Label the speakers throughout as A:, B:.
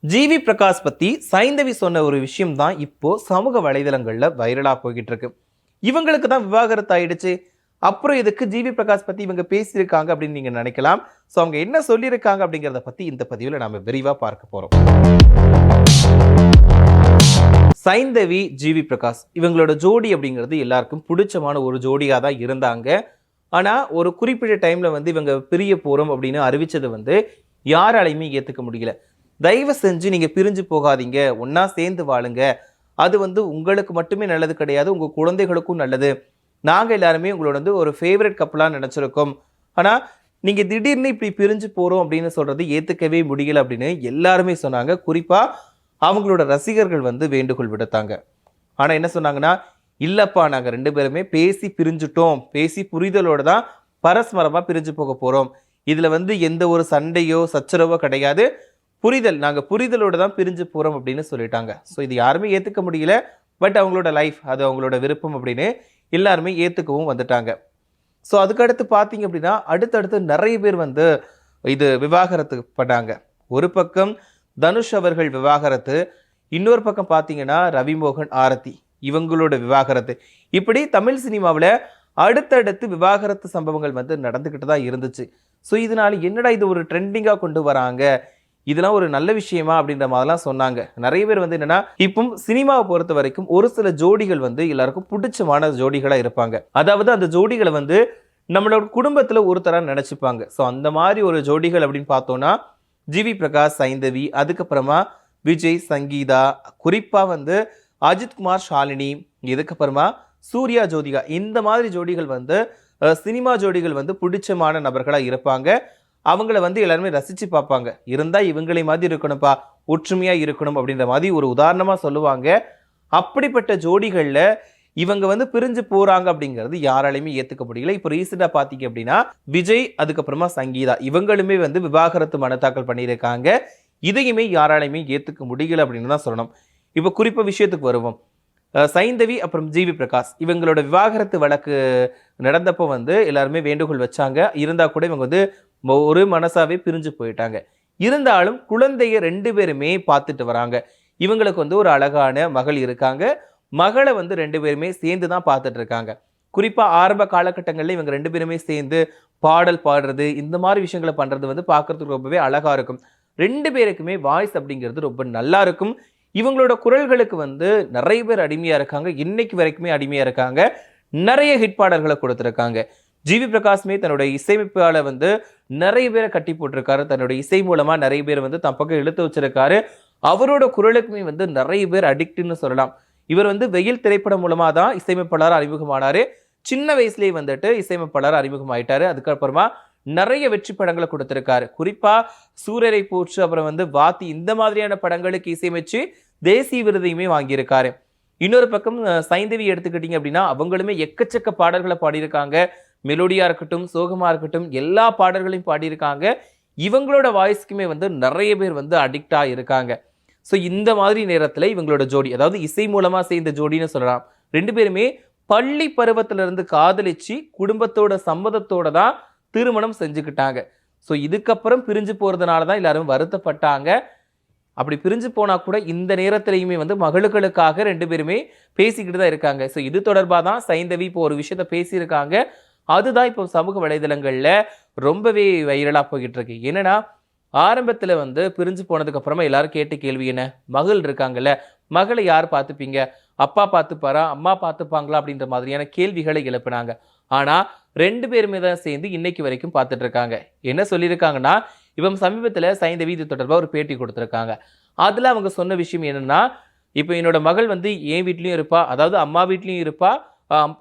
A: GV Prakash பத்தி சைந்தவி சொன்ன ஒரு விஷயம் தான் இப்போ சமூக வலைதளங்கள்ல வைரலா போய்கிட்டு இருக்கு. இவங்களுக்கு தான் விவாகரத்து ஆயிடுச்சு, அப்புறம் இதுக்கு ஜிவி பிரகாஷ் பத்தி இவங்க பேசியிருக்காங்க அப்படின்னு நீங்க நினைக்கலாம். ஸோ அவங்க என்ன சொல்லியிருக்காங்க அப்படிங்கிறத பத்தி இந்த பதிவில் நாம விரிவா பார்க்க போறோம். சைந்தவி ஜிவி பிரகாஷ் இவங்களோட ஜோடி அப்படிங்கிறது எல்லாருக்கும் பிடிச்சமான ஒரு ஜோடியா தான் இருந்தாங்க. ஆனா ஒரு குறிப்பிட்ட டைம்ல இவங்க பிரிய போறோம் அப்படின்னு அறிவிச்சது யாராலையுமே ஏத்துக்க முடியல. தயவு செஞ்சு நீங்க பிரிஞ்சு போகாதீங்க, ஒன்னா சேர்ந்து வாழுங்க, அது உங்களுக்கு மட்டுமே நல்லது கிடையாது, உங்க குழந்தைகளுக்கும் நல்லது. நாங்க எல்லாருமே உங்களோட ஒரு ஃபேவரட் கப்பலா நினைச்சிருக்கோம். ஆனா நீங்க திடீர்னு இப்படி பிரிஞ்சு போறோம் அப்படின்னு சொல்றது ஏத்துக்கவே முடியல அப்படின்னு எல்லாருமே சொன்னாங்க. குறிப்பா அவங்களோட ரசிகர்கள் வேண்டுகோள் விடுத்தாங்க. ஆனா என்ன சொன்னாங்கன்னா, இல்லப்பா நாங்க ரெண்டு பேருமே பேசி பிரிஞ்சுட்டோம், பேசி புரிதலோட தான் பரஸ்பரமா பிரிஞ்சு போக போறோம். இதுல எந்த ஒரு சண்டையோ சச்சரவோ கிடையாது, புரிதல், நாங்கள் புரிதலோடு தான் பிரிஞ்சு போகிறோம் அப்படின்னு சொல்லிட்டாங்க. ஸோ இது யாருமே ஏற்றுக்க முடியல. பட் அவங்களோட லைஃப், அது அவங்களோட விருப்பம் அப்படின்னு எல்லாருமே ஏற்றுக்கவும் வந்துட்டாங்க. ஸோ அதுக்கடுத்து பார்த்தீங்க அப்படின்னா அடுத்தடுத்து நிறைய பேர் இது விவாகரத்து பண்ணாங்க. ஒரு பக்கம் தனுஷ் அவர்கள் விவாகரத்து, இன்னொரு பக்கம் பார்த்தீங்கன்னா ரவிமோகன் ஆரத்தி இவங்களோட விவாகரத்து. இப்படி தமிழ் சினிமாவில் அடுத்தடுத்து விவாகரத்து சம்பவங்கள் நடந்துக்கிட்டு தான் இருந்துச்சு. ஸோ இதனால என்னடா இது ஒரு ட்ரெண்டிங்காக கொண்டு வராங்க, இதெல்லாம் ஒரு நல்ல விஷயமா அப்படின்ற மாதிரிலாம் சொன்னாங்க. நிறைய பேர் என்னன்னா, இப்போ சினிமாவை பொறுத்த வரைக்கும் ஒரு சில ஜோடிகள் எல்லாருக்கும் பிடிச்சமான ஜோடிகளா இருப்பாங்க. அதாவது அந்த ஜோடிகளை நம்மளோட குடும்பத்துல ஒருத்தரா நினைச்சுப்பாங்க. ஸோ அந்த மாதிரி ஒரு ஜோடிகள் அப்படின்னு பார்த்தோம்னா ஜிவி பிரகாஷ் சைந்தவி, அதுக்கப்புறமா விஜய் சங்கீதா, குறிப்பா அஜித் குமார் ஷாலினி, இதுக்கப்புறமா சூர்யா ஜோதிகா, இந்த மாதிரி ஜோடிகள் சினிமா ஜோடிகள் பிடிச்சமான நபர்களா இருப்பாங்க. அவங்கள எல்லாருமே ரசிச்சு பார்ப்பாங்க. இருந்தா இவங்களை மாதிரி இருக்கணும்ப்பா, ஒற்றுமையா இருக்கணும் அப்படின்ற மாதிரி ஒரு உதாரணமா சொல்லுவாங்க. அப்படிப்பட்ட ஜோடிகள்ல இவங்க பிரிஞ்சு போறாங்க அப்படிங்கிறது யாராலையுமே ஏத்துக்க முடியல. இப்போ ரீசெண்டா பாத்தீங்க அப்படின்னா விஜய், அதுக்கப்புறமா சங்கீதா இவங்களுமே விவாகரத்து மனு தாக்கல் பண்ணியிருக்காங்க. இதையுமே யாராலையுமே ஏத்துக்க முடியல அப்படின்னு தான் சொல்லணும். இப்போ குறிப்பா விஷயத்துக்கு வருவோம். சைந்தவி அப்புறம் ஜிவி பிரகாஷ் இவங்களோட விவாகரத்து வழக்கு நடந்தப்போ எல்லாருமே வேண்டுகோள் வச்சாங்க. இருந்தா கூட இவங்க ஒரு மனசாவே பிரிஞ்சு போயிட்டாங்க. இருந்தாலும் குழந்தைய ரெண்டு பேருமே பார்த்துட்டு வராங்க. இவங்களுக்கு ஒரு அழகான மகள் இருக்காங்க. மகளை ரெண்டு பேருமே சேர்ந்து தான் பார்த்துட்டு இருக்காங்க. குறிப்பா ஆரம்ப காலகட்டங்கள்ல இவங்க ரெண்டு பேருமே சேர்ந்து பாடல் பாடுறது, இந்த மாதிரி விஷயங்களை பண்றது பார்க்கறதுக்கு ரொம்பவே அழகா இருக்கும். ரெண்டு பேருக்குமே வாய்ஸ் அப்படிங்கிறது ரொம்ப நல்லா இருக்கும். இவங்களோட குரல்களுக்கு நிறைய பேர் அடிமையா இருக்காங்க, இன்னைக்கு வரைக்குமே அடிமையா இருக்காங்க. நிறைய ஹிட் பாடல்களை கொடுத்துருக்காங்க. ஜிவி பிரகாஷ்மே தன்னோட இசையமைப்பால நிறைய பேரை கட்டி போட்டிருக்காரு. தன்னோட இசை மூலமா நிறைய பேர் தம் பக்கம் இழுத்து வச்சிருக்காரு. அவரோட குரலுக்குமே நிறைய பேர் அடிக்ட்னு சொல்லலாம். இவர் வெயில் திரைப்படம் மூலமா தான் இசையமைப்பாளர் அறிமுகமானாரு. சின்ன வயசுலேயே இசையமைப்பாளர் அறிமுகமாயிட்டாரு. அதுக்கப்புறமா நிறைய வெற்றி படங்களை கொடுத்திருக்காரு. குறிப்பா சூரரை போற்று, அப்புறம் வாத்தி, இந்த மாதிரியான படங்களுக்கு இசையமைச்சு தேசிய விருதையுமே வாங்கியிருக்காரு. இன்னொரு பக்கம் சைந்தவி எடுத்துக்கிட்டீங்க அப்படின்னா அவங்களுமே எக்கச்சக்க பாடல்களை பாடியிருக்காங்க. மெலோடியா இருக்கட்டும், சோகமா இருக்கட்டும், எல்லா பாடல்களையும் பாடியிருக்காங்க. இவங்களோட வாய்ஸ்க்குமே நிறைய பேர் அடிக்டா இருக்காங்க. ஸோ இந்த மாதிரி நேரத்துல இவங்களோட ஜோடி, அதாவது இசை மூலமா சேர்ந்த ஜோடின்னு சொல்லலாம். ரெண்டு பேருமே பள்ளி பருவத்திலிருந்து காதலிச்சு குடும்பத்தோட சம்மதத்தோட தான் திருமணம் செஞ்சுக்கிட்டாங்க. ஸோ இதுக்கப்புறம் பிரிஞ்சு போறதுனால தான் எல்லாரும் வருத்தப்பட்டாங்க. அப்படி பிரிஞ்சு போனா கூட இந்த நேரத்திலையுமே மகளுக்களுக்காக ரெண்டு பேருமே பேசிக்கிட்டு தான் இருக்காங்க. ஸோ இது தொடர்பாக தான் சைந்தவி இப்போ ஒரு விஷயத்த பேசியிருக்காங்க. அதுதான் இப்போ சமூக வலைதளங்கள்ல ரொம்பவே வைரலா போய்கிட்டு இருக்கு. என்னன்னா, ஆரம்பத்துல பிரிஞ்சு போனதுக்கு அப்புறமா எல்லாரும் கேட்ட கேள்வி என்ன, மகள் இருக்காங்கல்ல, மகளை யார் பார்த்துப்பீங்க, அப்பா பார்த்துப்பாரா, அம்மா பார்த்துப்பாங்களா அப்படின்ற மாதிரியான கேள்விகளை எழுப்பினாங்க. ஆனா ரெண்டு பேருமே தான் சேர்ந்து இன்னைக்கு வரைக்கும் பார்த்துட்டு இருக்காங்க. என்ன சொல்லியிருக்காங்கன்னா, இப்போ சமீபத்துல சைந்தவி இது தொடர்பாக ஒரு பேட்டி கொடுத்துருக்காங்க. அதுல அவங்க சொன்ன விஷயம் என்னன்னா, இப்போ என்னோட மகள் என் வீட்லயும் இருப்பா, அதாவது அம்மா வீட்லயும் இருப்பா,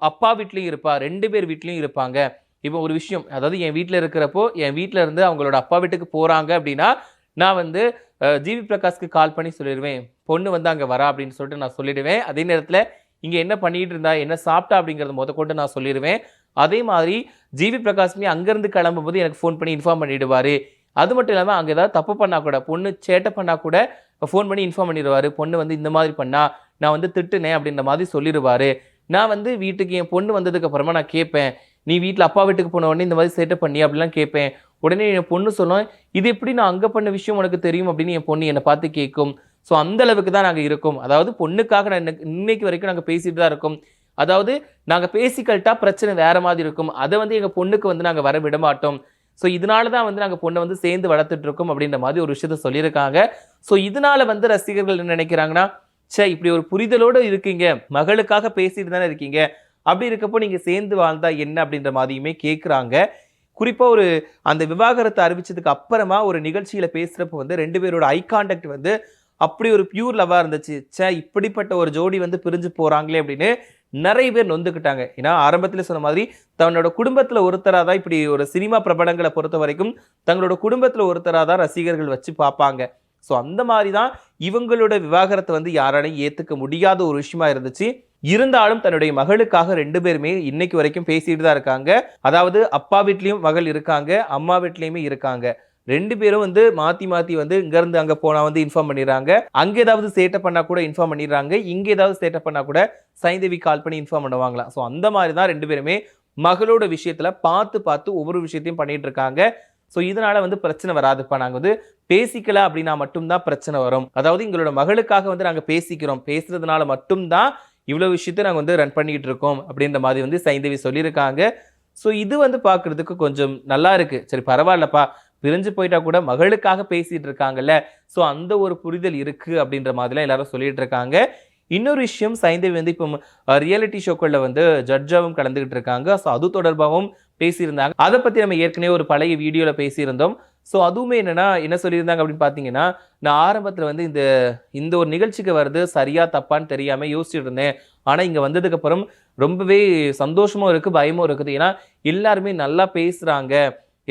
A: அப்பா வீட்லயும் இருப்பா, ரெண்டு பேர் வீட்லயும் இருப்பாங்க. இப்போ ஒரு விஷயம், அதாவது என் வீட்டில் இருக்கிறப்போ என் வீட்டில் இருந்து அவங்களோட அப்பா வீட்டுக்கு போறாங்க அப்படின்னா நான் ஜிவி பிரகாஷ்க்கு கால் பண்ணி சொல்லிடுவேன், பொண்ணு அங்கே வரா அப்படின்னு சொல்லிட்டு நான் சொல்லிடுவேன். அதே நேரத்தில் இங்கே என்ன பண்ணிட்டு இருந்தா, என்ன சாப்பிட்டா அப்படிங்கிறத கொண்டு நான் சொல்லிடுவேன். அதே மாதிரி ஜிவி பிரகாஷ்மே அங்கேருந்து கிளம்பும்போது எனக்கு ஃபோன் பண்ணி இன்ஃபார்ம் பண்ணிடுவார். அது மட்டும் இல்லாமல் அங்கே ஏதாவது தப்பு பண்ணால் கூட, பொண்ணு சேட்டை பண்ணால் கூட ஃபோன் பண்ணி இன்ஃபார்ம் பண்ணிடுவார். பொண்ணு இந்த மாதிரி பண்ணா நான் திட்டுனேன் அப்படின்ற மாதிரி சொல்லிடுவார். நான் வீட்டுக்கு என் பொண்ணு வந்ததுக்கு அப்புறமா நான் கேட்பேன், நீ வீட்டில் அப்பா வீட்டுக்கு போன உடனே இந்த மாதிரி சேட்டை பண்ணி அப்படிலாம் கேட்பேன். உடனே என் பொண்ணு சொல்லும், இது எப்படி நான் அங்கே பண்ண விஷயம் உனக்கு தெரியும் அப்படின்னு என் பொண்ணு என்னை பார்த்து கேட்கும். ஸோ அந்த அளவுக்கு தான் நாங்கள் இருக்கோம். அதாவது பொண்ணுக்காக நான் இன்னைக்கு வரைக்கும் நாங்கள் பேசிட்டு தான் இருக்கோம். அதாவது நாங்கள் பேசிக்கல்ட்டா பிரச்சனை வேற மாதிரி இருக்கும். அதை வந்து எங்கள் பொண்ணுக்கு வந்து நாங்கள் வர விட மாட்டோம். ஸோ இதனால தான் வந்து நாங்கள் பொண்ணை வந்து சேர்ந்து வளர்த்துட்டு இருக்கோம் அப்படின்ற மாதிரி ஒரு விஷயத்த சொல்லியிருக்காங்க. ஸோ இதனால வந்து ரசிகர்கள் என்ன நினைக்கிறாங்கன்னா, சே இப்படி ஒரு புரிதலோடு இருக்கீங்க, மகளுக்காக பேசிட்டு தானே இருக்கீங்க, அப்படி இருக்கப்போ நீங்க சேர்ந்து வாழ்ந்தா என்ன அப்படின்ற மாதிரியுமே கேட்குறாங்க. குறிப்பா ஒரு அந்த விவாகரத்தை அறிவிச்சதுக்கு அப்புறமா ஒரு நிகழ்ச்சியில பேசுறப்ப வந்து 2 பேரோட ஐ கான்டாக்ட் வந்து அப்படி ஒரு பியூர் லவ்வா இருந்துச்சு. சே இப்படிப்பட்ட ஒரு ஜோடி வந்து பிரிஞ்சு போறாங்களே அப்படின்னு நிறைய பேர் நொந்துக்கிட்டாங்க. ஏன்னா ஆரம்பத்தில் சொன்ன மாதிரி தன்னோட குடும்பத்தில் ஒருத்தராக தான் இப்படி ஒரு சினிமா பிரபலங்களை பொறுத்த வரைக்கும் தங்களோட குடும்பத்தில் ஒருத்தராக தான் ரசிகர்கள் வச்சு பார்ப்பாங்க. ஸோ அந்த மாதிரி தான் இவங்களோட விவாகரத்தை வந்து யாராலையும் ஏற்றுக்க முடியாத ஒரு விஷயமா இருந்துச்சு. இருந்தாலும் தன்னுடைய மகளுக்காக 2 பேருமே இன்னைக்கு வரைக்கும் பேசிட்டு தான் இருக்காங்க. அதாவது அப்பா வீட்லயும் மகள் இருக்காங்க, அம்மா வீட்லயுமே இருக்காங்க. 2 பேரும் வந்து மாத்தி மாத்தி வந்து இங்க இருந்து அங்க போனா வந்து இன்ஃபார்ம் பண்ணிடுறாங்க. அங்க ஏதாவது சேட்டை பண்ணா கூட இன்ஃபார்ம் பண்ணிடுறாங்க. இங்க ஏதாவது சேட்டை பண்ணா கூட சைந்தவி கால் பண்ணி இன்ஃபார்ம் பண்ணுவாங்களாம். ஸோ அந்த மாதிரி தான் 2 பேருமே மகளோட விஷயத்துல பார்த்து பார்த்து ஒவ்வொரு விஷயத்தையும் பண்ணிட்டு இருக்காங்க. ஸோ இதனால வந்து பிரச்சனை வராதுப்பா, நாங்கள் வந்து பேசிக்கல அப்படின்னா மட்டும்தான் பிரச்சனை வரும். அதாவது எங்களோட மகளுக்காக வந்து நாங்கள் பேசிக்கிறோம், பேசுறதுனால மட்டும்தான் இவ்வளோ விஷயத்தை நாங்கள் வந்து ரன் பண்ணிக்கிட்டு இருக்கோம் அப்படின்ற மாதிரி வந்து சைந்தவி சொல்லியிருக்காங்க. ஸோ இது வந்து பார்க்கறதுக்கு கொஞ்சம் நல்லா இருக்கு. சரி பரவாயில்லப்பா, பிரிஞ்சு போயிட்டா கூட மகளுக்காக பேசிட்டு இருக்காங்கல்ல, ஸோ அந்த ஒரு புரிதல் இருக்கு அப்படின்ற மாதிரிலாம் எல்லாரும் சொல்லிட்டு இருக்காங்க. இன்னொரு விஷயம், சைந்தவி வந்து இப்போ ரியாலிட்டி ஷோக்களில் வந்து ஜட்ஜாவும் கலந்துகிட்டு இருக்காங்க. ஸோ அது தொடர்பாகவும் பேசியிருந்தாங்க. அதை பற்றி நம்ம ஏற்கனவே ஒரு பழைய வீடியோவில் பேசியிருந்தோம். ஸோ அதுவுமே என்னன்னா என்ன சொல்லியிருந்தாங்க அப்படின்னு பார்த்தீங்கன்னா, நான் ஆரம்பத்தில் வந்து இந்த ஒரு நிகழ்ச்சிக்கு வருது சரியா தப்பான்னு தெரியாமல் யோசிச்சுட்டு இருந்தேன். ஆனால் இங்கே வந்ததுக்கப்புறம் ரொம்பவே சந்தோஷமும் இருக்குது, பயமும் இருக்குது. ஏன்னா எல்லாருமே நல்லா பேசுகிறாங்க,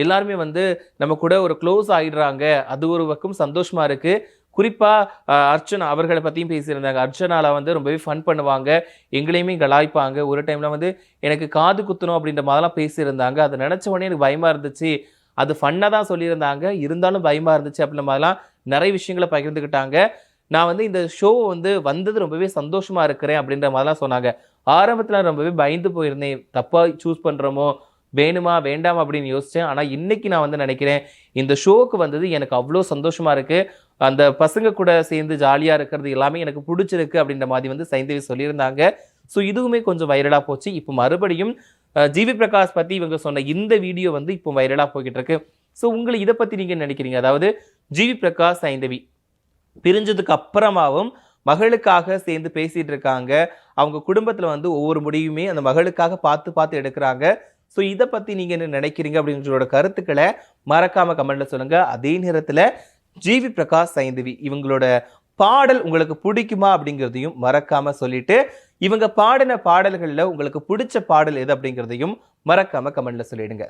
A: எல்லாருமே வந்து நம்ம கூட ஒரு க்ளோஸ் ஆகிடுறாங்க. அது ஒரு பக்கம் சந்தோஷமா இருக்கு. குறிப்பா அர்ச்சனா அவர்களை பத்தியும் பேசியிருந்தாங்க. அர்ச்சனால வந்து ரொம்பவே ஃபன் பண்ணுவாங்க, எங்களையுமே கலாய்ப்பாங்க. ஒரு டைம்ல வந்து எனக்கு காது குத்தணும் அப்படின்ற மாதிரிலாம் பேசியிருந்தாங்க. அதை நினைச்ச உடனே எனக்கு பயமா இருந்துச்சு. அது ஃபன்னா தான் சொல்லியிருந்தாங்க, இருந்தாலும் பயமா இருந்துச்சு அப்படின்ற மாதிரிலாம் நிறைய விஷயங்களை பகிர்ந்துக்கிட்டாங்க. நான் வந்து இந்த ஷோ வந்து வந்தது ரொம்பவே சந்தோஷமா இருக்கிறேன் அப்படின்ற மாதிரிலாம் சொன்னாங்க. ஆரம்பத்தில் ரொம்பவே பயந்து போயிருந்தேன், தப்பா சூஸ் பண்றோமோ, வேணுமா வேண்டாமா அப்படின்னு யோசிச்சேன். ஆனால் இன்னைக்கு நான் வந்து நினைக்கிறேன், இந்த ஷோவுக்கு வந்தது எனக்கு அவ்வளோ சந்தோஷமா இருக்கு. அந்த பசங்க கூட சேர்ந்து ஜாலியாக இருக்கிறது எல்லாமே எனக்கு பிடிச்சிருக்கு அப்படின்ற மாதிரி வந்து சைந்தவி சொல்லியிருந்தாங்க. ஸோ இதுவுமே கொஞ்சம் வைரலாக போச்சு. இப்போ மறுபடியும் ஜிவி பிரகாஷ் பற்றி இவங்க சொன்ன இந்த வீடியோ வந்து இப்போ வைரலாக போய்கிட்டு இருக்கு. ஸோ உங்களுக்கு இதை பற்றி நீங்கள் நினைக்கிறீங்க? அதாவது ஜிவி பிரகாஷ் சைந்தவி பிரிஞ்சதுக்கு அப்புறமாவும் மகளுக்காக சேர்ந்து பேசிட்டு இருக்காங்க. அவங்க குடும்பத்தில் வந்து ஒவ்வொரு முடிவுமே அந்த மகளுக்காக பார்த்து பார்த்து எடுக்கிறாங்க. ஸோ இதை பற்றி நீங்கள் என்ன நினைக்கிறீங்க அப்படின்றோட கருத்துக்களை மறக்காமல் கமெண்ட்டில் சொல்லுங்கள். அதே நேரத்தில் ஜிவி பிரகாஷ் சைந்தவி இவங்களோட பாடல் உங்களுக்கு பிடிக்குமா அப்படிங்கிறதையும் மறக்காமல் சொல்லிட்டு, இவங்க பாடின பாடல்களில் உங்களுக்கு பிடிச்ச பாடல் எது அப்படிங்கிறதையும் மறக்காமல் கமெண்ட்டில் சொல்லிடுங்க.